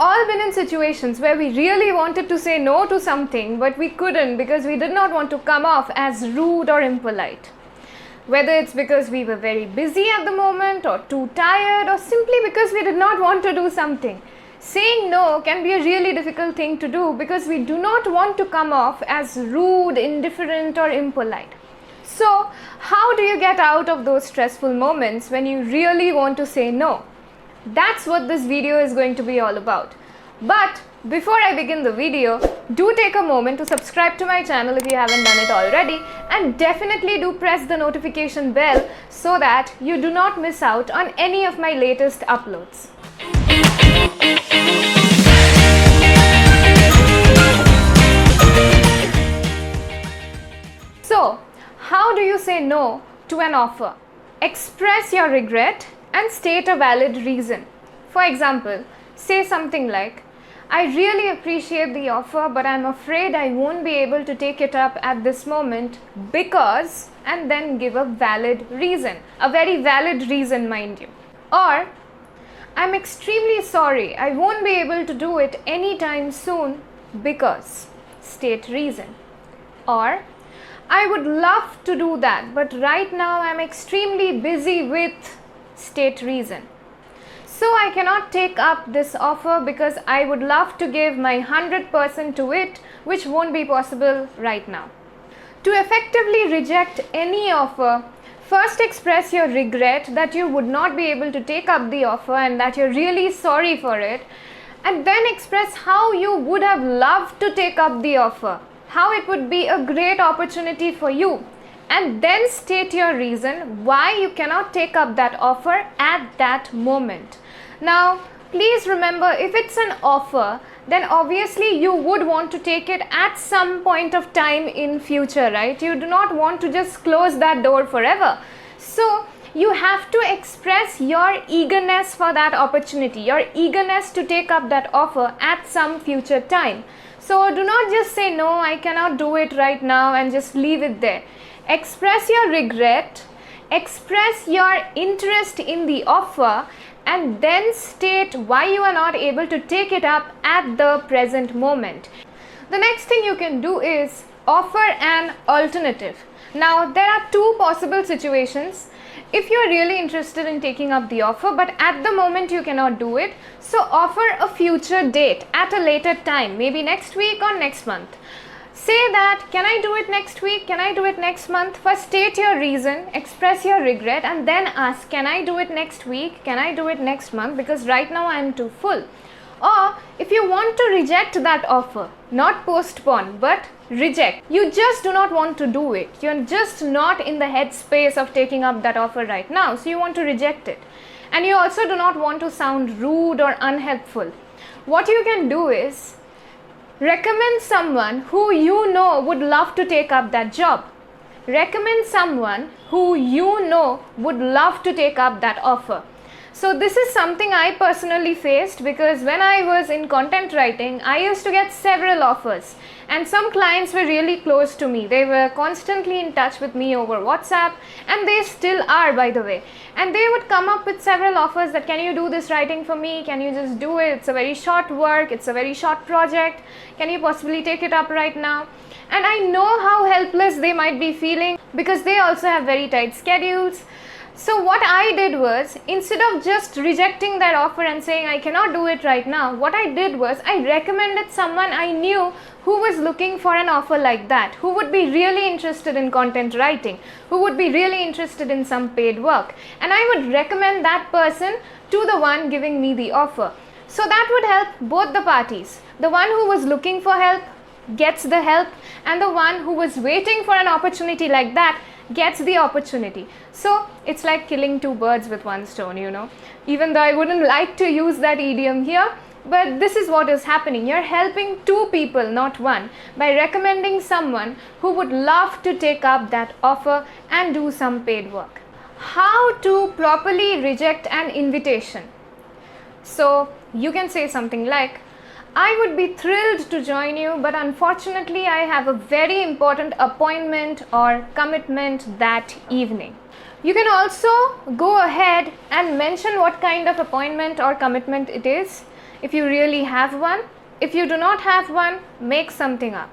all been in situations where we really wanted to say no to something, but we couldn't because we did not want to come off as rude or impolite. Whether it's because we were very busy at the moment, or too tired, or simply because we did not want to do something. Saying no can be a really difficult thing to do because we do not want to come off as rude, indifferent, or impolite. So, how do you get out of those stressful moments when you really want to say no? That's what this video is going to be all about. But before I begin the video, do take a moment to subscribe to my channel if you haven't done it already, and definitely do press the notification bell so that you do not miss out on any of my latest uploads. So, how do you say no to an offer? Express your regret and state a valid reason. For example, say something like, I really appreciate the offer, but I'm afraid I won't be able to take it up at this moment because, and then give a valid reason, a very valid reason, mind you. Or, I'm extremely sorry, I won't be able to do it anytime soon because, state reason. Or, I would love to do that, but right now I'm extremely busy with, state reason. So I cannot take up this offer because I would love to give my 100% to it, which won't be possible right now. To effectively reject any offer, first express your regret that you would not be able to take up the offer and that you're really sorry for it, and then express how you would have loved to take up the offer, how it would be a great opportunity for you, and then state your reason why you cannot take up that offer at that moment. Now, please remember, if it's an offer, then obviously you would want to take it at some point of time in future, right? You do not want to just close that door forever. So, you have to express your eagerness for that opportunity, your eagerness to take up that offer at some future time. So, do not just say, no, I cannot do it right now, and just leave it there. Express your regret, express your interest in the offer, and then state why you are not able to take it up at the present moment. The next thing you can do is offer an alternative. Now, there are two possible situations. If you are really interested in taking up the offer, but at the moment you cannot do it, so offer a future date at a later time, maybe next week or next month. Say that, can I do it next week? Can I do it next month? First state your reason, express your regret, and then ask, can I do it next week? Can I do it next month? Because right now I am too full. Or if you want to reject that offer, not postpone, but reject. You just do not want to do it. You're just not in the headspace of taking up that offer right now, so you want to reject it. And you also do not want to sound rude or unhelpful. What you can do is recommend someone who you know would love to take up that job. Recommend someone who you know would love to take up that offer. So this is something I personally faced because when I was in content writing, I used to get several offers, and some clients were really close to me. They were constantly in touch with me over WhatsApp, and they still are, by the way. And they would come up with several offers that, can you do this writing for me? Can you just do it? It's a very short work. It's a very short project. Can you possibly take it up right now? And I know how helpless they might be feeling because they also have very tight schedules. So what I did was, instead of just rejecting that offer and saying I cannot do it right now, what I did was I recommended someone I knew who was looking for an offer like that, who would be really interested in content writing, who would be really interested in some paid work, and I would recommend that person to the one giving me the offer. So that would help both the parties. The one who was looking for help gets the help, and the one who was waiting for an opportunity like that gets the opportunity. So it's like killing two birds with one stone, you know. Even though I wouldn't like to use that idiom here, but this is what is happening. You're helping two people, not one, by recommending someone who would love to take up that offer and do some paid work. How to properly reject an invitation? So you can say something like, I would be thrilled to join you, but unfortunately I have a very important appointment or commitment that evening. You can also go ahead and mention what kind of appointment or commitment it is. if you really have one. If you do not have one, make something up.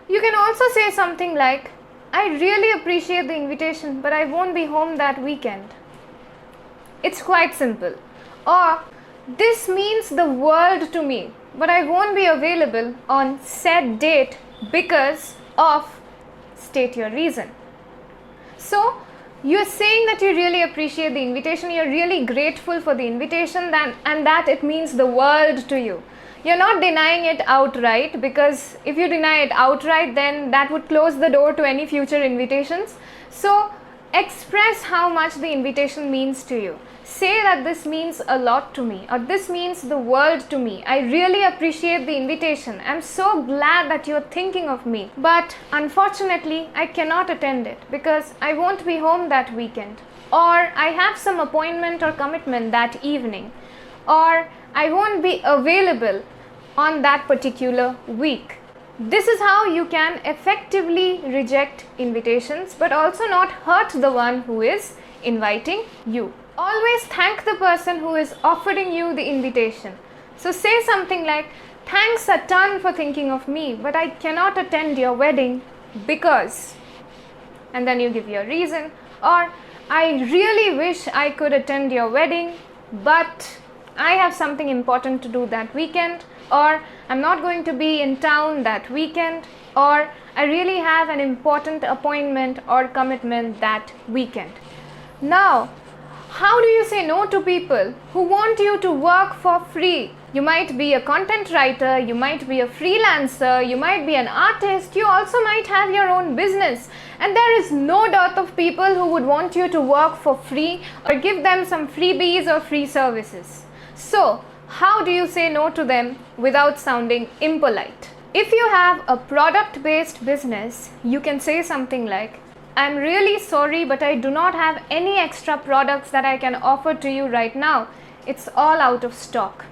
You can also say something like, I really appreciate the invitation, but I won't be home that weekend. It's quite simple. Or, this means the world to me, but I won't be available on said date because of, state your reason. So, you're saying that you really appreciate the invitation, you're really grateful for the invitation, and that it means the world to you. You're not denying it outright, because if you deny it outright, then that would close the door to any future invitations. So, express how much the invitation means to you. Say that this means a lot to me, or this means the world to me. I really appreciate the invitation. I'm so glad that you're thinking of me. But unfortunately, I cannot attend it because I won't be home that weekend. Or I have some appointment or commitment that evening. Or I won't be available on that particular week. This is how you can effectively reject invitations, but also not hurt the one who is inviting you. Always thank the person who is offering you the invitation. So say something like, thanks a ton for thinking of me, but I cannot attend your wedding because, and then you give your reason. Or, I really wish I could attend your wedding, but I have something important to do that weekend. Or, I'm not going to be in town that weekend. Or, I really have an important appointment or commitment that weekend. Now, how do you say no to people who want you to work for free? You might be a content writer, you might be a freelancer, you might be an artist, you also might have your own business. And there is no dearth of people who would want you to work for free or give them some freebies or free services. So, how do you say no to them without sounding impolite? If you have a product-based business, you can say something like, I'm really sorry, but I do not have any extra products that I can offer to you right now. It's all out of stock.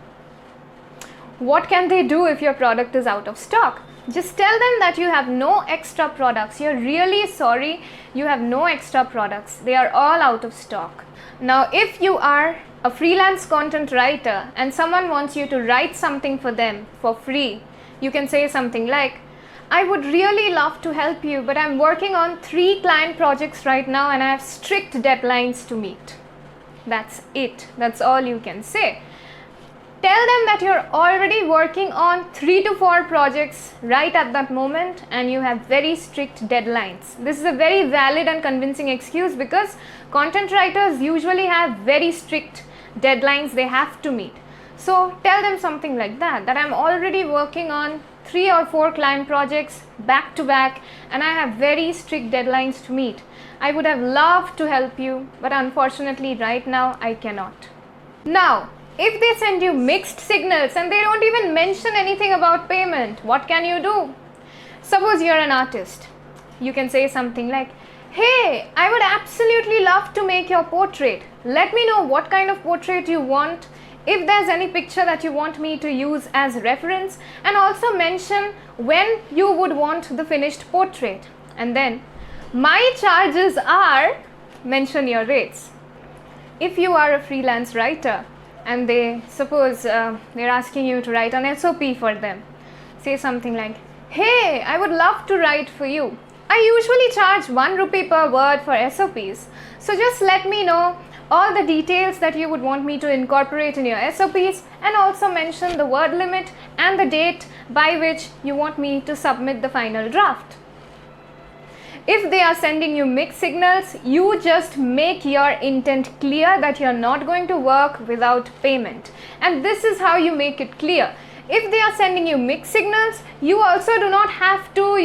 What can they do if your product is out of stock? Just tell them that you have no extra products. You're really sorry, you have no extra products. They are all out of stock. Now, if you are a freelance content writer and someone wants you to write something for them for free, you can say something like, I would really love to help you, but I'm working on 3 client projects right now and I have strict deadlines to meet. That's it. That's all you can say. Tell them that you're already working on 3 to 4 projects right at that moment and you have very strict deadlines. This is a very valid and convincing excuse because content writers usually have very strict deadlines they have to meet. So tell them something like that I'm already working on 3 or 4 client projects back to back and I have very strict deadlines to meet. I would have loved to help you, but unfortunately right now I cannot. Now, if they send you mixed signals and they don't even mention anything about payment, what can you do? Suppose you're an artist. You can say something like, hey, I would absolutely love to make your portrait. Let me know what kind of portrait you want, if there's any picture that you want me to use as reference, and also mention when you would want the finished portrait. And then, my charges are, mention your rates. If you are a freelance writer and they suppose they're asking you to write an SOP for them, say something like, hey, I would love to write for you. I usually charge 1 rupee per word for SOPs. So just let me know all the details that you would want me to incorporate in your SOPs and also mention the word limit and the date by which you want me to submit the final draft. If they are sending you mixed signals, you just make your intent clear that you're not going to work without payment. And this is how you make it clear. If they are sending you mixed signals, you also do not have to,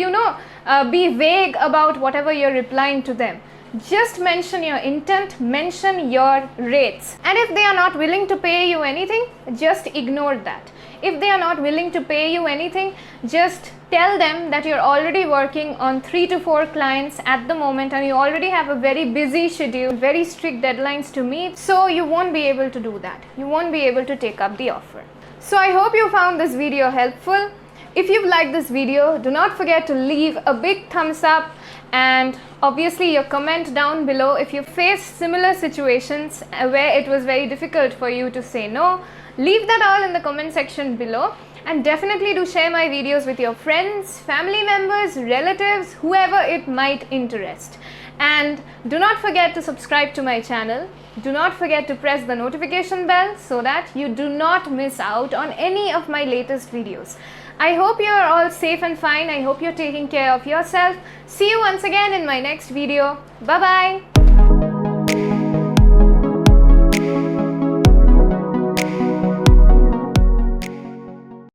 be vague about whatever you're replying to them. Just mention your intent, mention your rates. And if they are not willing to pay you anything, just ignore that. If they are not willing to pay you anything, just tell them that you're already working on 3 to 4 clients at the moment and you already have a very busy schedule, very strict deadlines to meet, so you won't be able to do that. You won't be able to take up the offer. So I hope you found this video helpful. If you've liked this video, do not forget to leave a big thumbs up and obviously your comment down below if you face similar situations where it was very difficult for you to say no. Leave that all in the comment section below, and definitely do share my videos with your friends, family members, relatives, whoever it might interest. And do not forget to subscribe to my channel. Do not forget to press the notification bell so that you do not miss out on any of my latest videos. I hope you are all safe and fine. I hope you're taking care of yourself. See you once again in my next video. Bye bye.